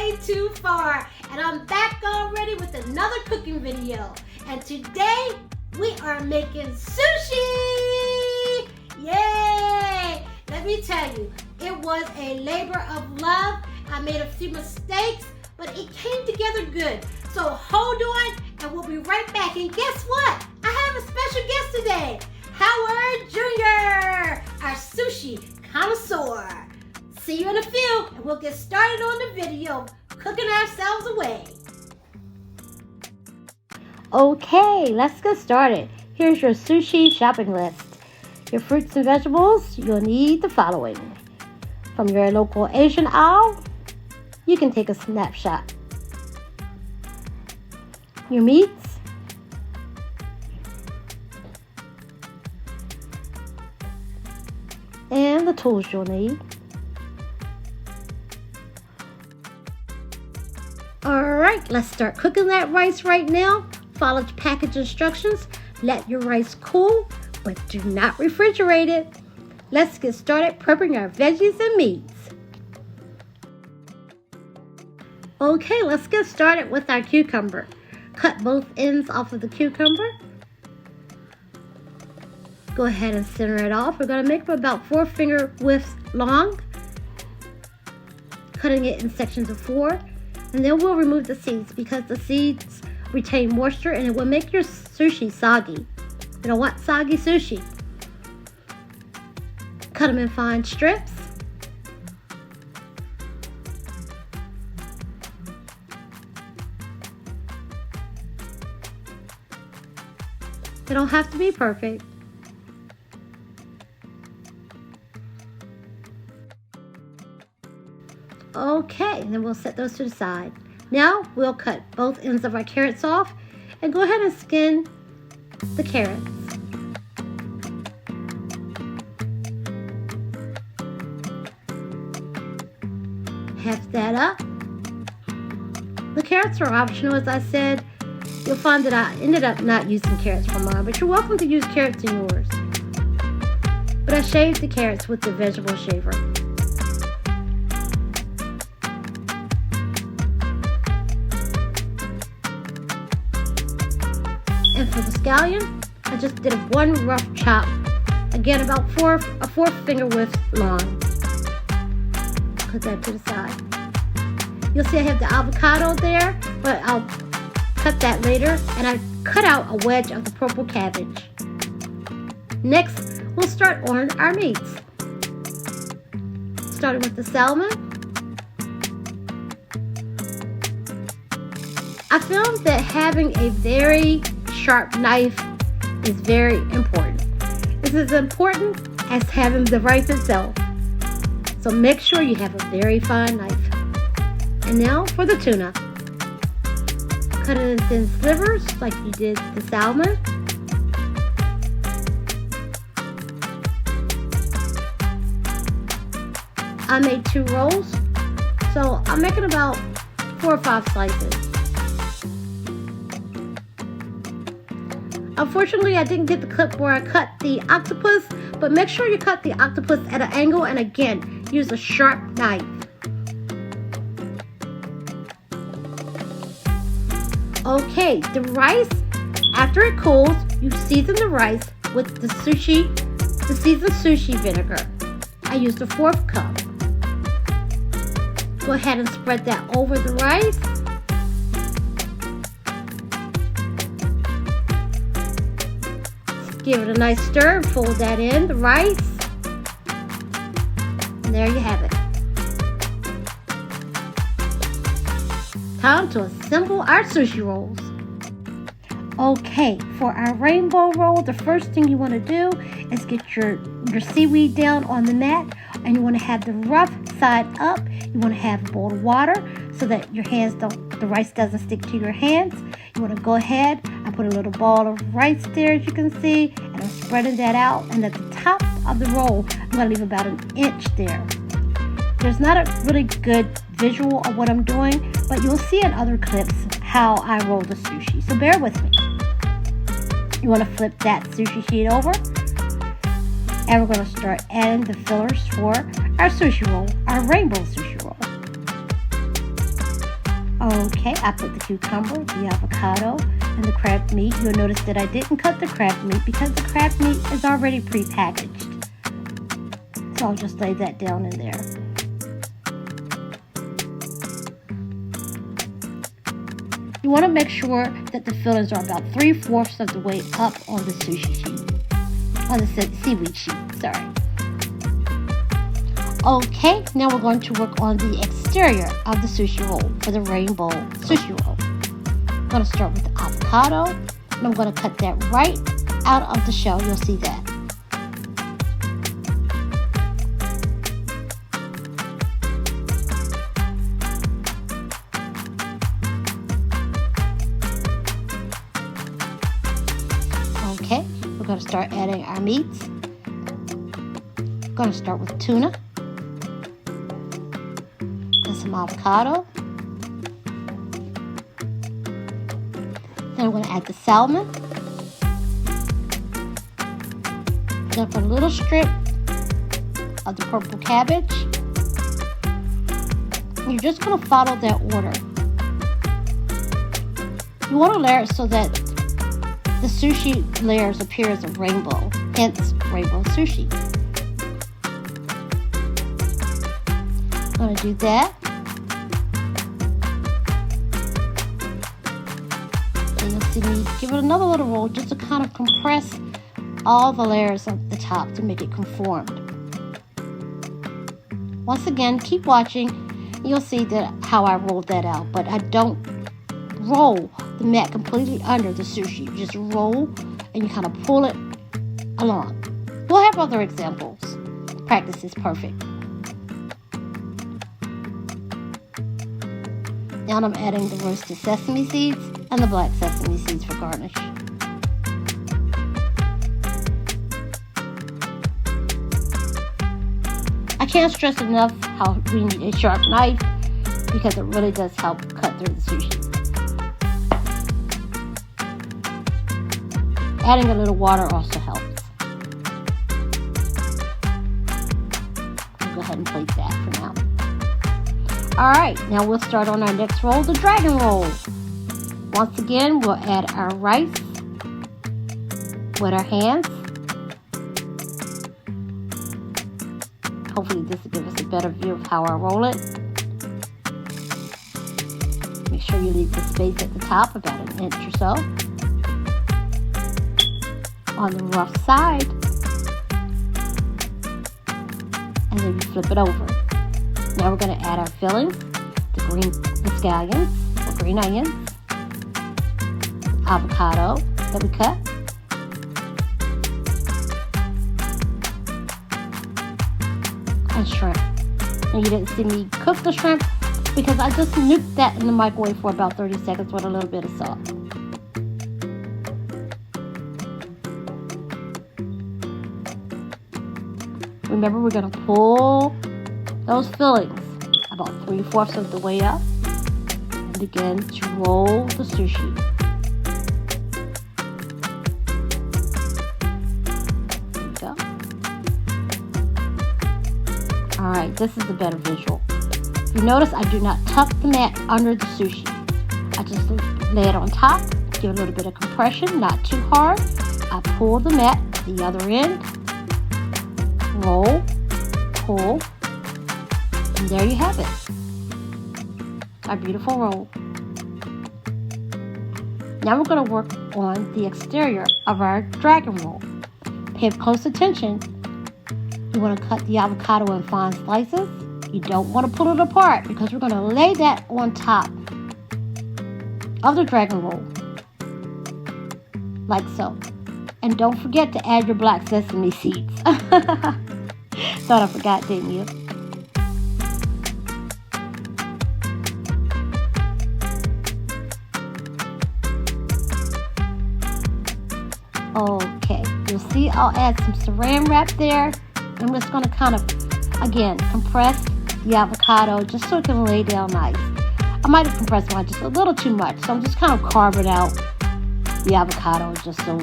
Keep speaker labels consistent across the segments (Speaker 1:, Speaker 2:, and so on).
Speaker 1: way too far, and I'm back already with another cooking video. And today we are making sushi! Yay! Let me tell you, it was a labor of love. I made a few mistakes, but it came together good. So hold on, and we'll be right back. And guess what? I have a special guest today, Howard Jr., our sushi connoisseur. See you in a few, and we'll get started on the video, cooking ourselves away. Okay, let's get started. Here's your sushi shopping list. Your fruits and vegetables, you'll need the following. From your local Asian aisle, you can take a snapshot. Your meats, and the tools you'll need. Alright, let's start cooking that rice right now. Follow the package instructions. Let your rice cool, but do not refrigerate it. Let's get started prepping our veggies and meats. Okay, let's get started with our cucumber. Cut both ends off of the cucumber. Go ahead and center it off. We're going to make them about 4 finger widths long. Cutting it in sections of 4. And then we'll remove the seeds because the seeds retain moisture and it will make your sushi soggy. You don't want soggy sushi. Cut them in fine strips. They don't have to be perfect. Okay, and then we'll set those to the side. Now we'll cut both ends of our carrots off and go ahead and skin the carrots. Half that up. The carrots are optional, as I said. You'll find that I ended up not using carrots for mine, but you're welcome to use carrots in yours. But I shaved the carrots with the vegetable shaver. And for the scallion, I just did one rough chop. Again, about a 4 finger width long. Put that to the side. You'll see I have the avocado there, but I'll cut that later. And I cut out a wedge of the purple cabbage. Next, we'll start on our meats. Starting with the salmon. I found that having a very sharp knife is very important. It's as important as having the rice itself. So make sure you have a very fine knife. And now for the tuna. Cut it in thin slivers like you did the salmon. I made 2 rolls, so I'm making about 4 or 5 slices. Unfortunately, I didn't get the clip where I cut the octopus, but make sure you cut the octopus at an angle, and again, use a sharp knife. Okay, the rice, after it cools, you season the rice with the seasoned sushi vinegar. I used a 1/4 cup. Go ahead and spread that over the rice. Give it a nice stir and fold that in, the rice. And there you have it. Time to assemble our sushi rolls. Okay, for our rainbow roll, the first thing you want to do is get your seaweed down on the mat, and you want to have the rough side up. You want to have a bowl of water so that the rice doesn't stick to your hands. You want to go ahead, I put a little ball of rice there, as you can see, and I'm spreading that out, and at the top of the roll, I'm going to leave about 1 inch there. There's not a really good visual of what I'm doing, but you'll see in other clips how I roll the sushi, so bear with me. You want to flip that sushi sheet over, and we're going to start adding the fillers for our sushi roll, our rainbow sushi roll. Okay, I put the cucumber, the avocado, and the crab meat. You'll notice that I didn't cut the crab meat because the crab meat is already prepackaged. So I'll just lay that down in there. You want to make sure that the fillings are about 3/4 of the way up on the sushi sheet. On the seaweed sheet, sorry. Okay, now we're going to work on the exterior of the sushi roll for the rainbow sushi roll. I'm going to start with the avocado, and I'm going to cut that right out of the shell. You'll see that. Okay, we're going to start adding our meats. I'm going to start with tuna. Some avocado. Then I'm going to add the salmon. I'm going to put a little strip of the purple cabbage. You're just going to follow that order. You want to layer it so that the sushi layers appear as a rainbow, hence rainbow sushi. I'm going to do that. Me give it another little roll just to kind of compress all the layers of the top to make it conformed. Once again, keep watching. You'll see that how I rolled that out, but I don't roll the mat completely under the sushi. You just roll and you kind of pull it along. We'll have other examples. Practice is perfect. Now I'm adding the roasted sesame seeds and the black sesame seeds for garnish. I can't stress enough how we need a sharp knife because it really does help cut through the sushi. Adding a little water also helps. I'll go ahead and plate that for now. Alright, now we'll start on our next roll, the dragon roll. Once again, we'll add our rice with our hands. Hopefully this will give us a better view of how I roll it. Make sure you leave the space at the top, about an inch or so. On the rough side. And then you flip it over. Now we're going to add our fillings, the scallions, or green onions, avocado that we cut, and shrimp. And you didn't see me cook the shrimp because I just nuked that in the microwave for about 30 seconds with a little bit of salt. Remember, we're going to pull those fillings about 3/4 of the way up and begin to roll the sushi. There you go. Alright, this is a better visual. You notice I do not tuck the mat under the sushi. I just lay it on top, give a little bit of compression, not too hard. I pull the mat to the other end, roll, pull, and there you have it. Our beautiful roll. Now we're going to work on the exterior of our dragon roll. Pay close attention. You want to cut the avocado in fine slices. You don't want to pull it apart because we're going to lay that on top of the dragon roll. Like so. And don't forget to add your black sesame seeds. Thought I forgot, didn't you? Okay, you'll see I'll add some saran wrap there. I'm just going to kind of, again, compress the avocado just so it can lay down nice. I might have compressed mine just a little too much, so I'm just kind of carving out the avocado just so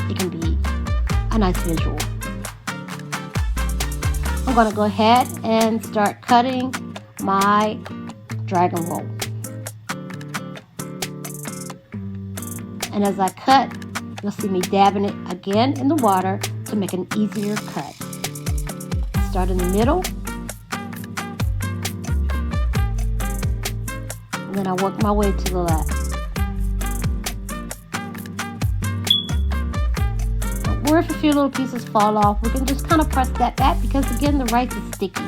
Speaker 1: it can be a nice visual. I'm going to go ahead and start cutting my dragon roll. And as I cut, you'll see me dabbing it again in the water to make an easier cut. Start in the middle. And then I work my way to the left. Or if a few little pieces fall off, we can just kind of press that back because again, the rice is sticky.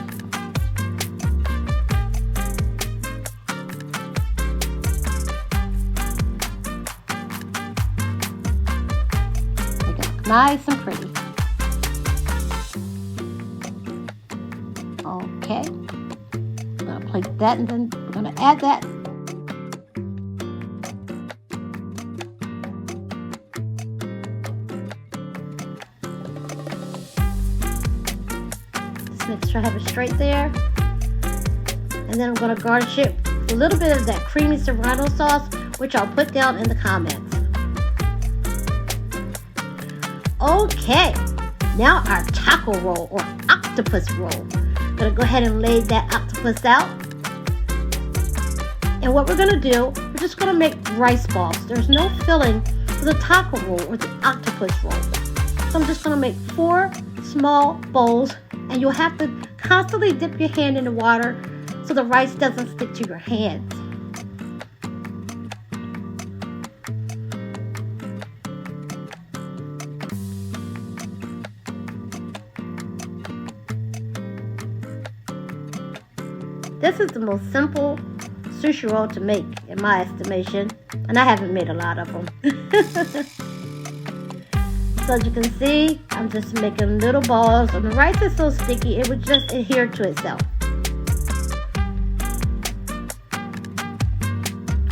Speaker 1: Make it look nice and pretty. Okay. I'm going to plate that and then we're going to add that. Make sure I have it straight there. And then I'm going to garnish it with a little bit of that creamy Serrano sauce, which I'll put down in the comments. Okay, now our taco roll or octopus roll. I'm going to go ahead and lay that octopus out. And what we're going to do, we're just going to make rice balls. There's no filling for the taco roll or the octopus roll. So I'm just going to make 4 small bowls. And you'll have to constantly dip your hand in the water so the rice doesn't stick to your hands. This is the most simple sushi roll to make in my estimation, and I haven't made a lot of them. So as you can see, I'm just making little balls, and the rice is so sticky it would just adhere to itself.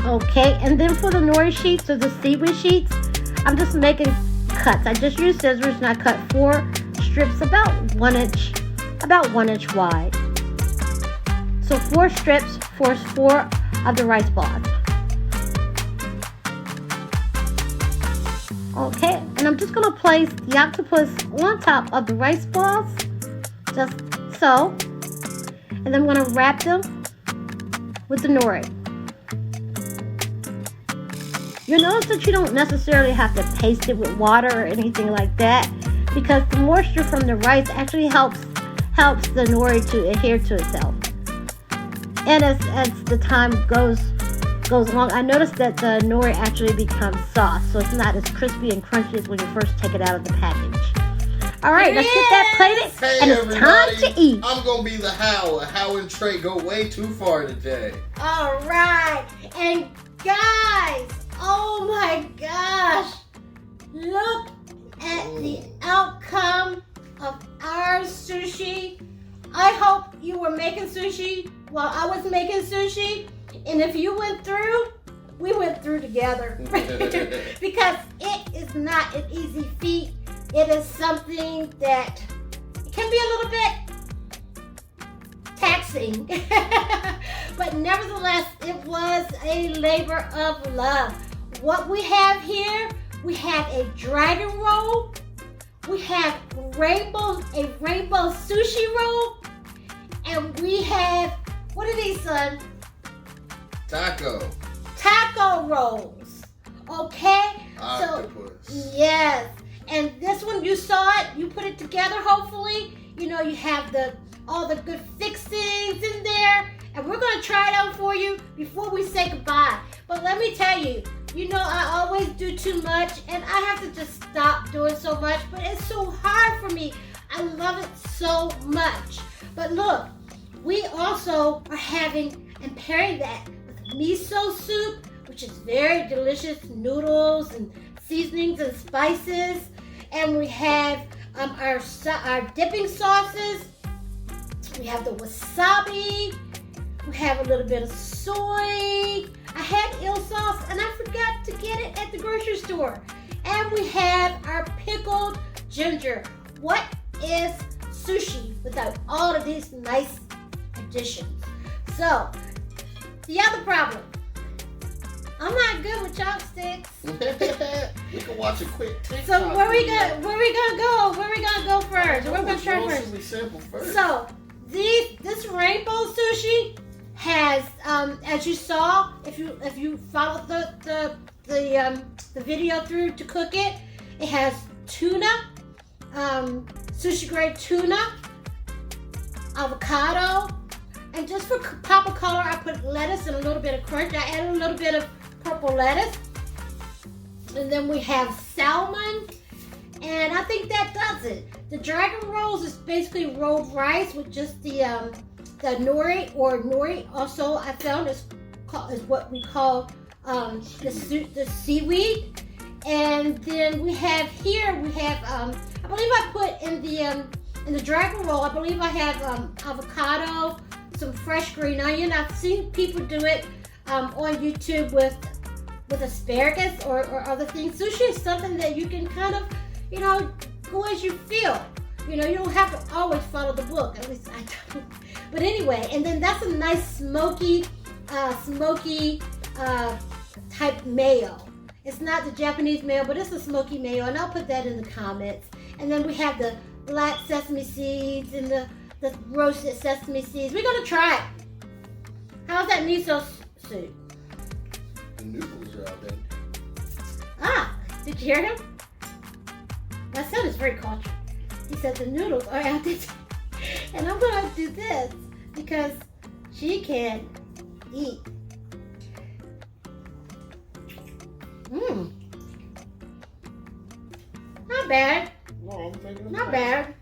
Speaker 1: Okay, and then for the nori sheets or the seaweed sheets, I'm just making cuts. I just used scissors and I cut 4 strips about 1 inch wide. So 4 strips for 4 of the rice balls. Okay, and I'm just going to place the octopus on top of the rice balls, just so. And then I'm going to wrap them with the nori. You'll notice that you don't necessarily have to paste it with water or anything like that, because the moisture from the rice actually helps the nori to adhere to itself. And as the time goes along, I noticed that the nori actually becomes soft, so it's not as crispy and crunchy as when you first take it out of the package. All right, let's get that plated,
Speaker 2: hey,
Speaker 1: and it's time to eat.
Speaker 2: I'm going to be the How. How and Trey go way too far today.
Speaker 3: All right, and guys, oh my gosh, look at the outcome of our sushi. I hope you were making sushi while I was making sushi. And if you went through, we went through together. Because it is not an easy feat. It is something that can be a little bit taxing. But nevertheless, it was a labor of love. What we have here, we have a dragon roll. We have a rainbow sushi roll. And we have, what are these, son? Tako rolls. Okay?
Speaker 2: Octopus.
Speaker 3: So, yes. And this one, you saw it. You put it together, hopefully. You know, you have all the good fixings in there. And we're going to try it out for you before we say goodbye. But let me tell you, you know, I always do too much. And I have to just stop doing so much. But it's so hard for me. I love it so much. But look, we also are having and pairing that with miso soup, which is very delicious, noodles and seasonings and spices. And we have our dipping sauces. We have the wasabi. We have a little bit of soy. I had eel sauce and I forgot to get it at the grocery store. And we have our pickled ginger. What is sushi without all of these nice additions? So, the other problem, I'm not good with chopsticks.
Speaker 2: We can watch a quick TikTok.
Speaker 3: So where we gonna go? Where we gonna go first? We're gonna try first.
Speaker 2: Simple first.
Speaker 3: So this rainbow sushi has, as you saw, if you followed the the video through to cook it. It has tuna, sushi grade tuna, avocado, and just for pop of color, I put lettuce and a little bit of crunch. I added a little bit of purple lettuce. And then we have salmon, and I think that does it. The dragon rolls is basically rolled rice with just the nori, or nori also I found is what we call the seaweed. And then we have I believe I put in the dragon roll, I believe I have avocado, some fresh green onion. I've seen people do it on YouTube with asparagus or other things. Sushi is something that you can kind of, go as you feel. You don't have to always follow the book. At least I don't. But anyway, and then that's a nice smoky type mayo. It's not the Japanese mayo, but it's a smoky mayo, and I'll put that in the comments. And then we have the black sesame seeds and the roasted sesame seeds. We're gonna try it. How's that miso soup?
Speaker 2: The noodles are out there.
Speaker 3: Ah, did you hear him? My son is very cultured. He said the noodles are out there. And I'm gonna do this because she can eat. Not bad.
Speaker 2: No, I'm thinking it's
Speaker 3: Not
Speaker 2: nice.
Speaker 3: bad.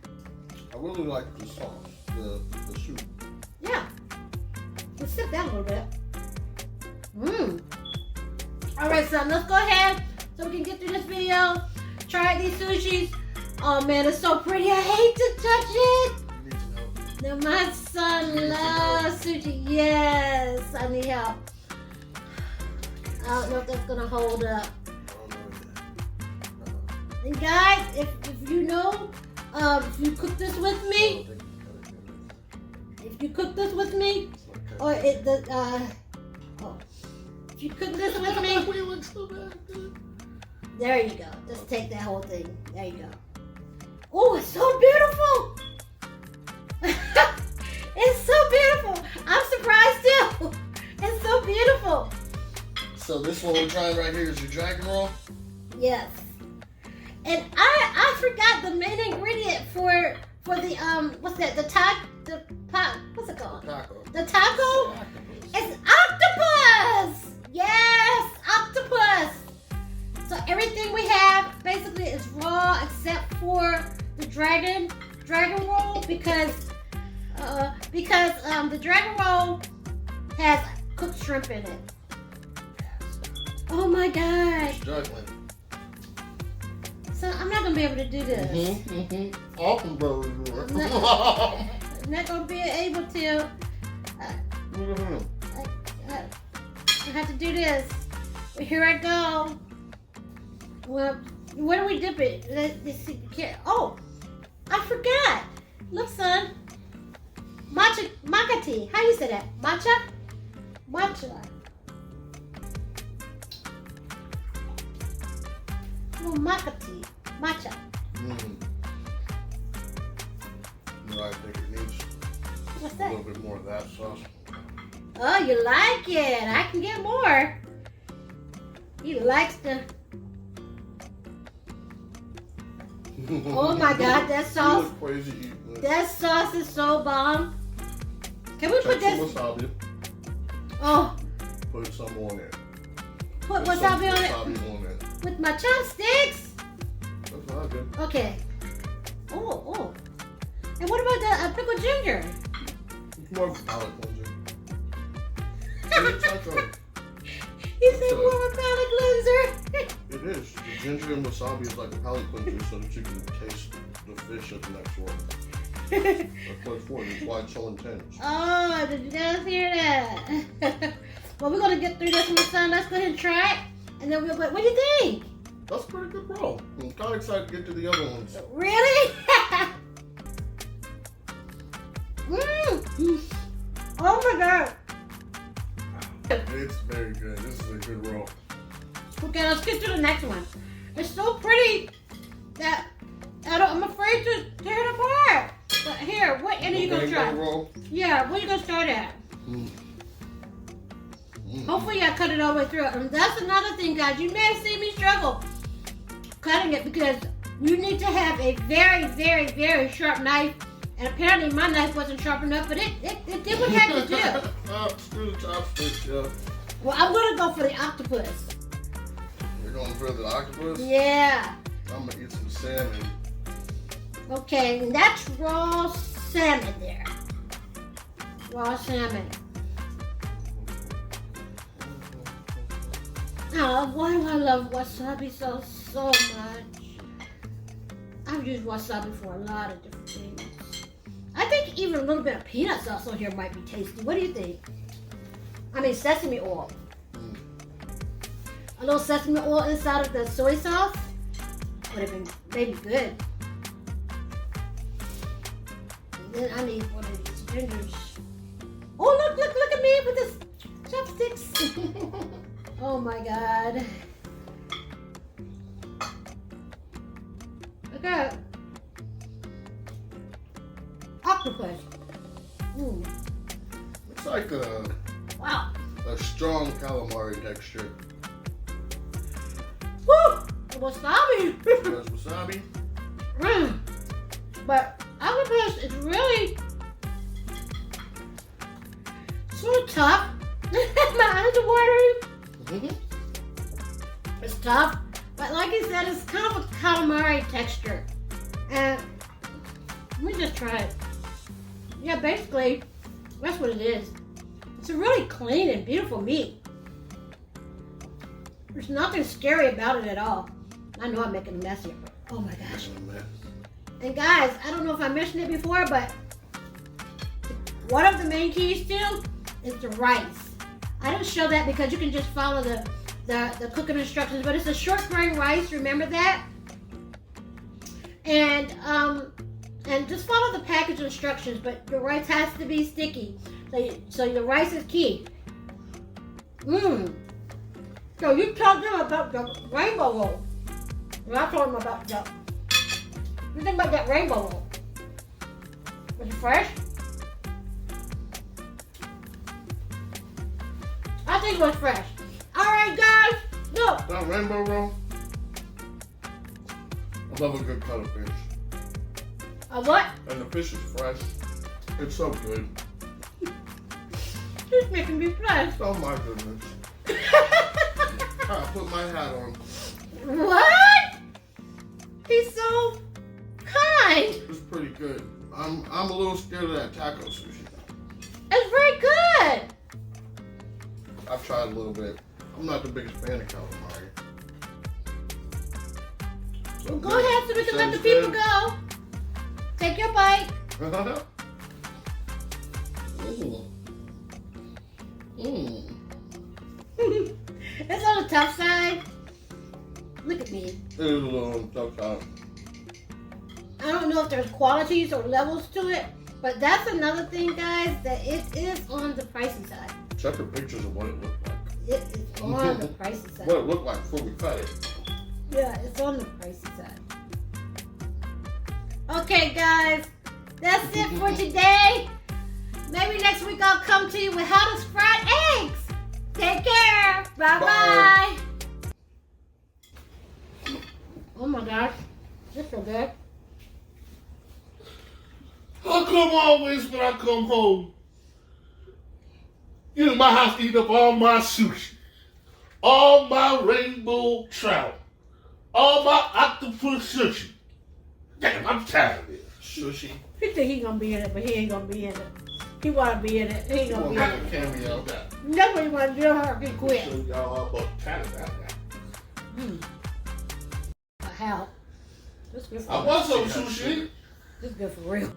Speaker 2: I really like the sauce, the soup.
Speaker 3: Yeah. Let's sip that a little bit. All right, son, let's go ahead so we can get through this video. Try these sushis. Oh man, it's so pretty. I hate to touch it.
Speaker 2: You need some help.
Speaker 3: Now my son loves sushi. Yes, I need help. I don't know if that's gonna hold up.
Speaker 2: I don't know yet.
Speaker 3: And guys, if you know, if you cook this with me, if you cook this with me, or if you cook this with me,
Speaker 2: We look so bad.
Speaker 3: there you go. Just take that whole thing. There you go. Oh, it's so beautiful. It's so beautiful. I'm surprised too. It's so beautiful.
Speaker 2: So this one we're trying right here is your dragon roll.
Speaker 3: Yes. And I forgot the main ingredient for the what's that? What's it called?
Speaker 2: Taco.
Speaker 3: The taco? It's octopus! Yes, octopus! So everything we have basically is raw except for the dragon roll because the dragon roll has cooked shrimp in it. Oh my gosh.
Speaker 2: Struggling.
Speaker 3: So I'm not gonna be able to do this.
Speaker 2: Awesome, bro.
Speaker 3: I'm not gonna be able to. I have to do this. Here I go. Well, where do we dip it? Let's see. Oh, I forgot. Look, son. Matcha tea. How do you say that? Matcha. Oh, matcha tea. Matcha.
Speaker 2: No, I think it needs
Speaker 3: What's
Speaker 2: a
Speaker 3: that?
Speaker 2: little bit more of that sauce.
Speaker 3: Oh, you like it. I can get more. He likes the... Oh my God, that
Speaker 2: You
Speaker 3: sauce.
Speaker 2: look crazy eating this.
Speaker 3: That sauce is so bomb. Can we put
Speaker 2: Take some
Speaker 3: this...
Speaker 2: wasabi.
Speaker 3: Oh,
Speaker 2: Put some on it.
Speaker 3: put
Speaker 2: Some
Speaker 3: wasabi on it
Speaker 2: wasabi on it.
Speaker 3: with my chopsticks.
Speaker 2: That's not good.
Speaker 3: Okay. Oh. And what about the pickled ginger?
Speaker 2: It's more of a palate cleanser. Touch on it.
Speaker 3: You said more of a palate cleanser.
Speaker 2: It is. The ginger and wasabi is like a palate cleanser so that you can taste the fish at the next one. That's what it's for. It's why it's so intense.
Speaker 3: Oh, did you guys hear that? Well, we're gonna get through this one, son. Let's go ahead and try it, and then we'll go. What do you think?
Speaker 2: That's a pretty good roll. I'm kind of excited to get to the other ones.
Speaker 3: Really? Oh my God.
Speaker 2: It's very good. This is a good roll.
Speaker 3: Okay, let's get to the next one. It's so pretty that I'm afraid to tear it apart. But here, what end are you gonna try?
Speaker 2: Roll.
Speaker 3: Yeah, what are you gonna start at? Hopefully I cut it all the way through. And that's another thing, guys. You may have seen me struggle cutting it because you need to have a very, very, very sharp knife. And apparently my knife wasn't sharp enough, but it did what it had to do.
Speaker 2: Screw the chopsticks, yeah.
Speaker 3: Well, I'm going to go for the octopus.
Speaker 2: You're going for the octopus?
Speaker 3: Yeah.
Speaker 2: I'm going to eat some salmon.
Speaker 3: Okay, and that's raw salmon there. Raw salmon. Oh, why do I love wasabi so much? I've used wasabi for a lot of different things. I think even a little bit of peanut sauce on here might be tasty. What do you think? I mean sesame oil. A little sesame oil inside of the soy sauce would have been maybe good. And then I need one of these gingers. Oh, look at me with this chopsticks. Oh my God. Okay. Octopus.
Speaker 2: It's like a strong calamari texture.
Speaker 3: Woo! Wasabi.
Speaker 2: There's wasabi.
Speaker 3: But octopus is really sort of tough. My eyes are watering. It's tough, but like I said, it's kind of a calamari texture. And let me just try it. Yeah, basically, that's what it is. It's a really clean and beautiful meat. There's nothing scary about it at all. I know I'm making a mess here. Oh my gosh. And guys, I don't know if I mentioned it before, but one of the main keys too is the rice. I don't show that because you can just follow the cooking instructions, but it's a short grain rice, remember that? And just follow the package instructions, but the rice has to be sticky. So the rice is key. So you told them about the rainbow roll. And I told them about the, you think about that rainbow roll. Was it fresh? I think it was fresh. All right, guys, look.
Speaker 2: That rainbow roll. I love a good cut of fish.
Speaker 3: A what?
Speaker 2: And the fish is fresh. It's so good.
Speaker 3: He's making me blush.
Speaker 2: Oh my goodness. I put my hat on.
Speaker 3: What? He's so kind.
Speaker 2: It's pretty good. I'm a little scared of that taco sushi.
Speaker 3: It's very good.
Speaker 2: I've tried a little bit. I'm not the biggest fan of calamari. So
Speaker 3: Well, go ahead so we can let the people go. Take your bite. It's on the tough side. Look at me.
Speaker 2: It is a little tough side.
Speaker 3: I don't know if there's qualities or levels to it, but that's another thing, guys, that it is on the pricey side.
Speaker 2: Check the pictures of what it looked like.
Speaker 3: It is on the pricey side.
Speaker 2: What it looked like before we cut it.
Speaker 3: Yeah, it's on the pricey side. Okay, guys, that's it for today. Maybe next week I'll come to you with how to fry eggs. Take care. Bye-bye. Oh my gosh, this is so good.
Speaker 4: How come always when I come home, you in my house eat up all my sushi, all my rainbow trout, all my octopus sushi? Damn, I'm tired of this.
Speaker 2: Sushi.
Speaker 3: He think he gonna be in it, but he ain't gonna be in it. He wanna be in it. He ain't gonna be in
Speaker 2: Like
Speaker 3: it.
Speaker 2: a cameo.
Speaker 3: Nobody wanna do her. He quit.
Speaker 4: So y'all all about tired of that.
Speaker 3: How? This good for
Speaker 4: I want some sushi.
Speaker 3: This good for real.